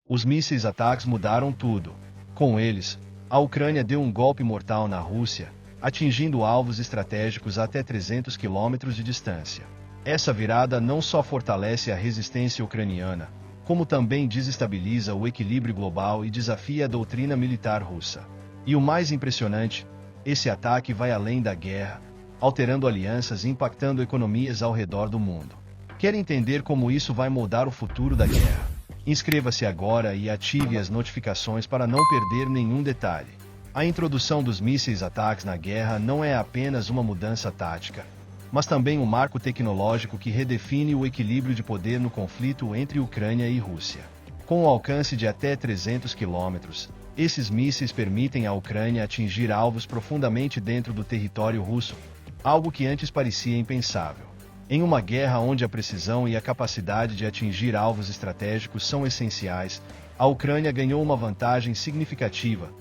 Os mísseis ataques mudaram tudo. Com eles, a Ucrânia deu um golpe mortal na Rússia, atingindo alvos estratégicos até 300 quilômetros de distância. Essa virada não só fortalece a resistência ucraniana, como também desestabiliza o equilíbrio global e desafia a doutrina militar russa. E o mais impressionante, esse ataque vai além da guerra, alterando alianças e impactando economias ao redor do mundo. Quer entender como isso vai moldar o futuro da guerra? Inscreva-se agora e ative as notificações para não perder nenhum detalhe. A introdução dos mísseis ataques na guerra não é apenas uma mudança tática, mas também um marco tecnológico que redefine o equilíbrio de poder no conflito entre Ucrânia e Rússia. Com um alcance de até 300 quilômetros, esses mísseis permitem à Ucrânia atingir alvos profundamente dentro do território russo, algo que antes parecia impensável. Em uma guerra onde a precisão e a capacidade de atingir alvos estratégicos são essenciais, a Ucrânia ganhou uma vantagem significativa,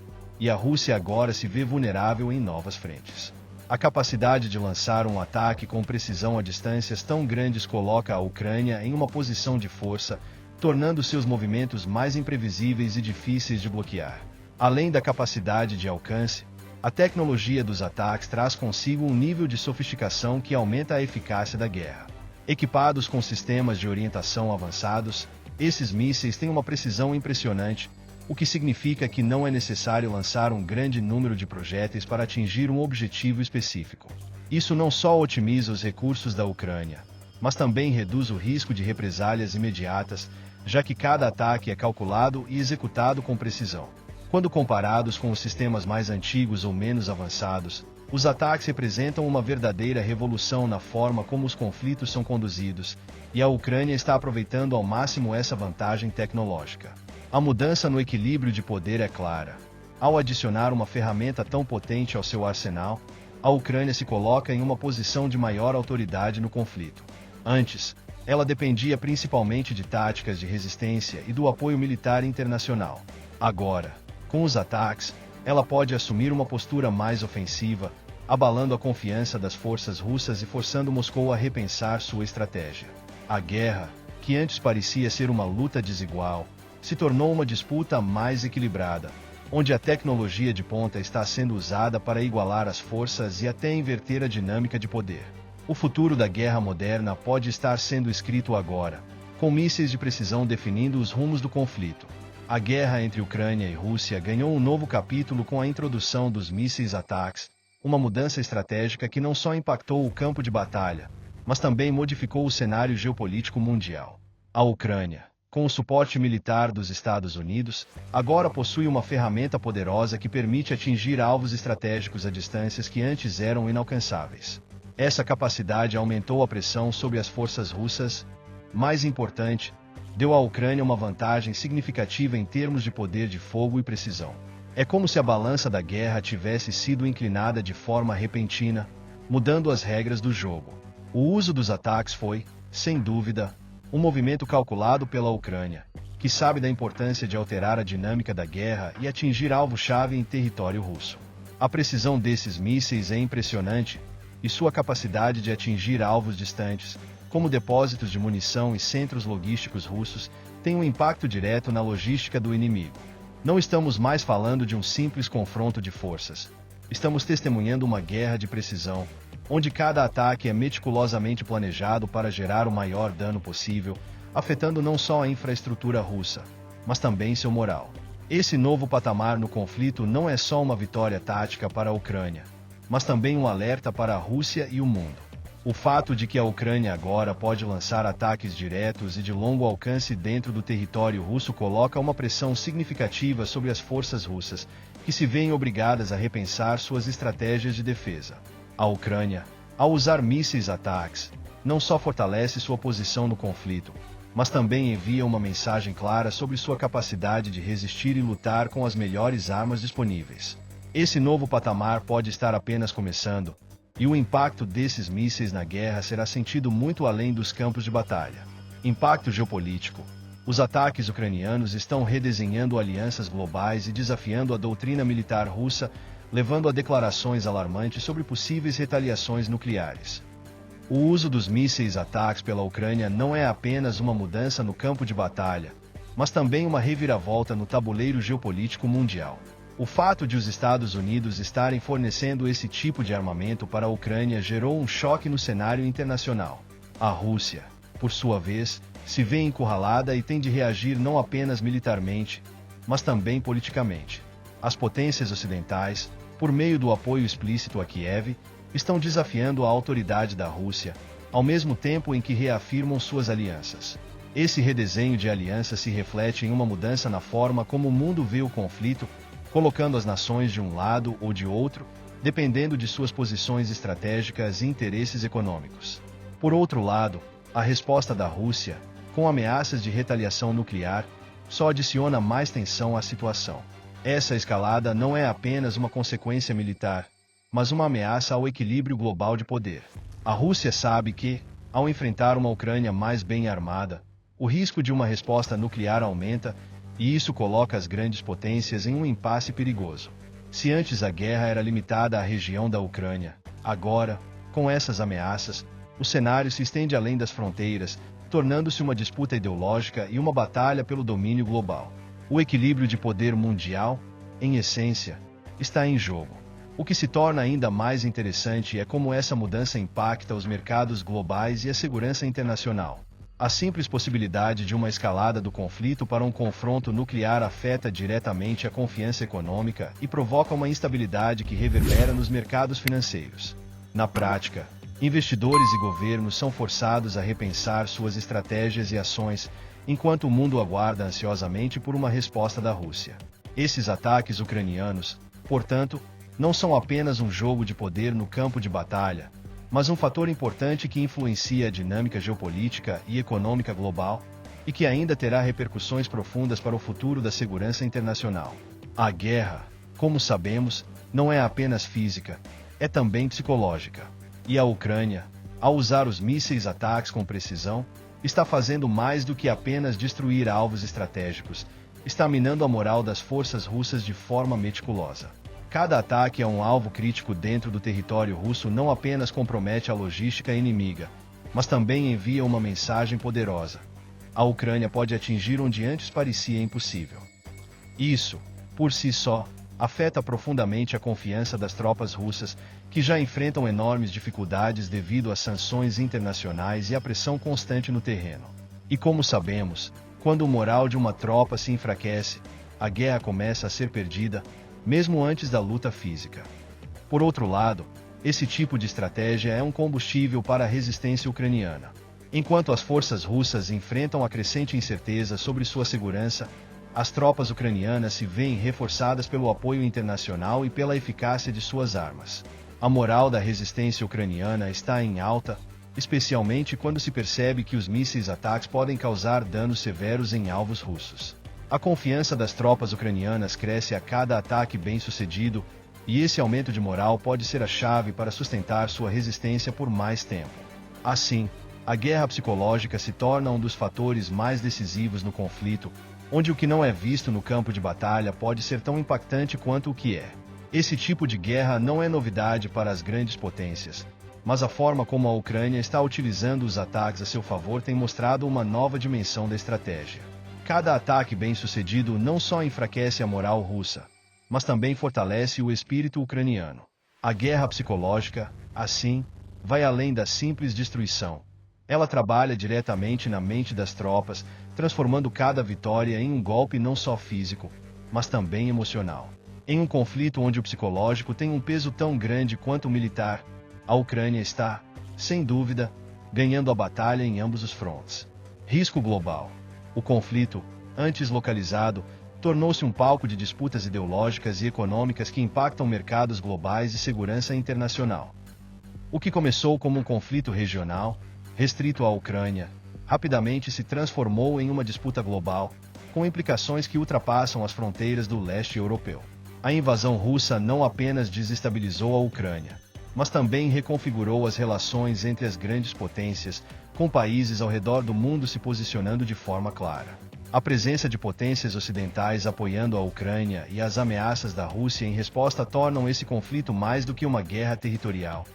e a Rússia agora se vê vulnerável em novas frentes. A capacidade de lançar um ataque com precisão a distâncias tão grandes coloca a Ucrânia em uma posição de força, tornando seus movimentos mais imprevisíveis e difíceis de bloquear. Além da capacidade de alcance, a tecnologia dos ataques traz consigo um nível de sofisticação que aumenta a eficácia da guerra. Equipados com sistemas de orientação avançados, esses mísseis têm uma precisão impressionante, o que significa que não é necessário lançar um grande número de projéteis para atingir um objetivo específico. Isso não só otimiza os recursos da Ucrânia, mas também reduz o risco de represálias imediatas, já que cada ataque é calculado e executado com precisão. Quando comparados com os sistemas mais antigos ou menos avançados, os ataques representam uma verdadeira revolução na forma como os conflitos são conduzidos, e a Ucrânia está aproveitando ao máximo essa vantagem tecnológica. A mudança no equilíbrio de poder é clara. Ao adicionar uma ferramenta tão potente ao seu arsenal, a Ucrânia se coloca em uma posição de maior autoridade no conflito. Antes, ela dependia principalmente de táticas de resistência e do apoio militar internacional. Agora, com os ataques, ela pode assumir uma postura mais ofensiva, abalando a confiança das forças russas e forçando Moscou a repensar sua estratégia. A guerra, que antes parecia ser uma luta desigual, se tornou uma disputa mais equilibrada, onde a tecnologia de ponta está sendo usada para igualar as forças e até inverter a dinâmica de poder. O futuro da guerra moderna pode estar sendo escrito agora, com mísseis de precisão definindo os rumos do conflito. A guerra entre Ucrânia e Rússia ganhou um novo capítulo com a introdução dos mísseis ataques, uma mudança estratégica que não só impactou o campo de batalha, mas também modificou o cenário geopolítico mundial. A Ucrânia, com o suporte militar dos Estados Unidos, agora possui uma ferramenta poderosa que permite atingir alvos estratégicos a distâncias que antes eram inalcançáveis. Essa capacidade aumentou a pressão sobre as forças russas. Mais importante, deu à Ucrânia uma vantagem significativa em termos de poder de fogo e precisão. É como se a balança da guerra tivesse sido inclinada de forma repentina, mudando as regras do jogo. O uso dos ataques foi, sem dúvida, um movimento calculado pela Ucrânia, que sabe da importância de alterar a dinâmica da guerra e atingir alvo-chave em território russo. A precisão desses mísseis é impressionante, e sua capacidade de atingir alvos distantes, como depósitos de munição e centros logísticos russos, tem um impacto direto na logística do inimigo. Não estamos mais falando de um simples confronto de forças. Estamos testemunhando uma guerra de precisão, onde cada ataque é meticulosamente planejado para gerar o maior dano possível, afetando não só a infraestrutura russa, mas também seu moral. Esse novo patamar no conflito não é só uma vitória tática para a Ucrânia, mas também um alerta para a Rússia e o mundo. O fato de que a Ucrânia agora pode lançar ataques diretos e de longo alcance dentro do território russo coloca uma pressão significativa sobre as forças russas, que se veem obrigadas a repensar suas estratégias de defesa. A Ucrânia, ao usar mísseis ataques, não só fortalece sua posição no conflito, mas também envia uma mensagem clara sobre sua capacidade de resistir e lutar com as melhores armas disponíveis. Esse novo patamar pode estar apenas começando, e o impacto desses mísseis na guerra será sentido muito além dos campos de batalha. Impacto geopolítico. Os ataques ucranianos estão redesenhando alianças globais e desafiando a doutrina militar russa, levando a declarações alarmantes sobre possíveis retaliações nucleares. O uso dos mísseis ataques pela Ucrânia não é apenas uma mudança no campo de batalha, mas também uma reviravolta no tabuleiro geopolítico mundial. O fato de os Estados Unidos estarem fornecendo esse tipo de armamento para a Ucrânia gerou um choque no cenário internacional. A Rússia, por sua vez, se vê encurralada e tem de reagir não apenas militarmente, mas também politicamente. As potências ocidentais, por meio do apoio explícito a Kiev, estão desafiando a autoridade da Rússia, ao mesmo tempo em que reafirmam suas alianças. Esse redesenho de aliança se reflete em uma mudança na forma como o mundo vê o conflito, colocando as nações de um lado ou de outro, dependendo de suas posições estratégicas e interesses econômicos. Por outro lado, a resposta da Rússia, com ameaças de retaliação nuclear, só adiciona mais tensão à situação. Essa escalada não é apenas uma consequência militar, mas uma ameaça ao equilíbrio global de poder. A Rússia sabe que, ao enfrentar uma Ucrânia mais bem armada, o risco de uma resposta nuclear aumenta, e isso coloca as grandes potências em um impasse perigoso. Se antes a guerra era limitada à região da Ucrânia, agora, com essas ameaças, o cenário se estende além das fronteiras, tornando-se uma disputa ideológica e uma batalha pelo domínio global. O equilíbrio de poder mundial, em essência, está em jogo. O que se torna ainda mais interessante é como essa mudança impacta os mercados globais e a segurança internacional. A simples possibilidade de uma escalada do conflito para um confronto nuclear afeta diretamente a confiança econômica e provoca uma instabilidade que reverbera nos mercados financeiros. Na prática, investidores e governos são forçados a repensar suas estratégias e ações, enquanto o mundo aguarda ansiosamente por uma resposta da Rússia. Esses ataques ucranianos, portanto, não são apenas um jogo de poder no campo de batalha, mas um fator importante que influencia a dinâmica geopolítica e econômica global, e que ainda terá repercussões profundas para o futuro da segurança internacional. A guerra, como sabemos, não é apenas física, é também psicológica. E a Ucrânia, ao usar os mísseis ataques com precisão, está fazendo mais do que apenas destruir alvos estratégicos, está minando a moral das forças russas de forma meticulosa. Cada ataque a um alvo crítico dentro do território russo não apenas compromete a logística inimiga, mas também envia uma mensagem poderosa. A Ucrânia pode atingir onde antes parecia impossível. Isso, por si só, afeta profundamente a confiança das tropas russas, que já enfrentam enormes dificuldades devido às sanções internacionais e à pressão constante no terreno. E como sabemos, quando o moral de uma tropa se enfraquece, a guerra começa a ser perdida, mesmo antes da luta física. Por outro lado, esse tipo de estratégia é um combustível para a resistência ucraniana. Enquanto as forças russas enfrentam a crescente incerteza sobre sua segurança, as tropas ucranianas se veem reforçadas pelo apoio internacional e pela eficácia de suas armas. A moral da resistência ucraniana está em alta, especialmente quando se percebe que os mísseis ataques podem causar danos severos em alvos russos. A confiança das tropas ucranianas cresce a cada ataque bem-sucedido, e esse aumento de moral pode ser a chave para sustentar sua resistência por mais tempo. Assim, a guerra psicológica se torna um dos fatores mais decisivos no conflito, onde o que não é visto no campo de batalha pode ser tão impactante quanto o que é. Esse tipo de guerra não é novidade para as grandes potências, mas a forma como a Ucrânia está utilizando os ataques a seu favor tem mostrado uma nova dimensão da estratégia. Cada ataque bem-sucedido não só enfraquece a moral russa, mas também fortalece o espírito ucraniano. A guerra psicológica, assim, vai além da simples destruição. Ela trabalha diretamente na mente das tropas, transformando cada vitória em um golpe não só físico, mas também emocional. Em um conflito onde o psicológico tem um peso tão grande quanto o militar, a Ucrânia está, sem dúvida, ganhando a batalha em ambos os frontes. Risco global. O conflito, antes localizado, tornou-se um palco de disputas ideológicas e econômicas que impactam mercados globais e segurança internacional. O que começou como um conflito regional, restrito à Ucrânia, rapidamente se transformou em uma disputa global, com implicações que ultrapassam as fronteiras do leste europeu. A invasão russa não apenas desestabilizou a Ucrânia, mas também reconfigurou as relações entre as grandes potências, com países ao redor do mundo se posicionando de forma clara. A presença de potências ocidentais apoiando a Ucrânia e as ameaças da Rússia em resposta tornam esse conflito mais do que uma guerra territorial.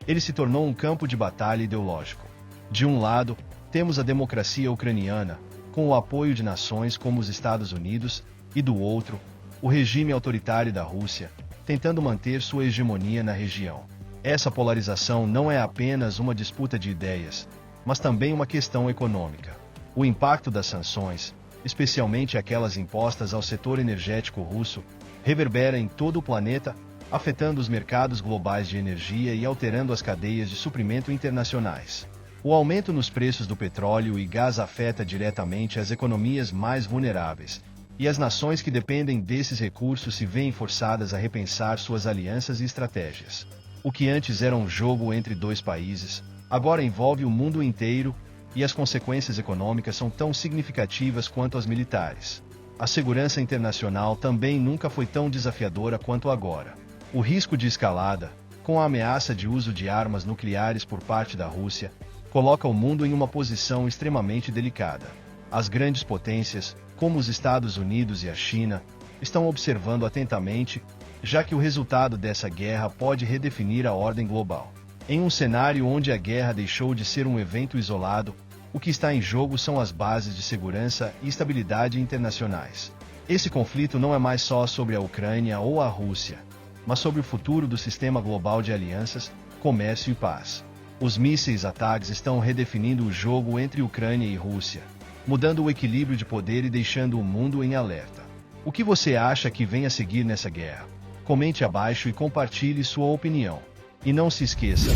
Ele se tornou um campo de batalha ideológico. De um lado, temos a democracia ucraniana, com o apoio de nações como os Estados Unidos, e do outro, o regime autoritário da Rússia, tentando manter sua hegemonia na região. Essa polarização não é apenas uma disputa de ideias, mas também uma questão econômica. O impacto das sanções, especialmente aquelas impostas ao setor energético russo, reverbera em todo o planeta, afetando os mercados globais de energia e alterando as cadeias de suprimento internacionais. O aumento nos preços do petróleo e gás afeta diretamente as economias mais vulneráveis, e as nações que dependem desses recursos se veem forçadas a repensar suas alianças e estratégias. O que antes era um jogo entre dois países, agora envolve o mundo inteiro, e as consequências econômicas são tão significativas quanto as militares. A segurança internacional também nunca foi tão desafiadora quanto agora. O risco de escalada, com a ameaça de uso de armas nucleares por parte da Rússia, coloca o mundo em uma posição extremamente delicada. As grandes potências, como os Estados Unidos e a China, estão observando atentamente, já que o resultado dessa guerra pode redefinir a ordem global. Em um cenário onde a guerra deixou de ser um evento isolado, o que está em jogo são as bases de segurança e estabilidade internacionais. Esse conflito não é mais só sobre a Ucrânia ou a Rússia, mas sobre o futuro do sistema global de alianças, comércio e paz. Os mísseis ataques estão redefinindo o jogo entre Ucrânia e Rússia, mudando o equilíbrio de poder e deixando o mundo em alerta. O que você acha que vem a seguir nessa guerra? Comente abaixo e compartilhe sua opinião. E não se esqueça,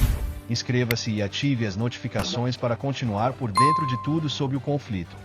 inscreva-se e ative as notificações para continuar por dentro de tudo sobre o conflito.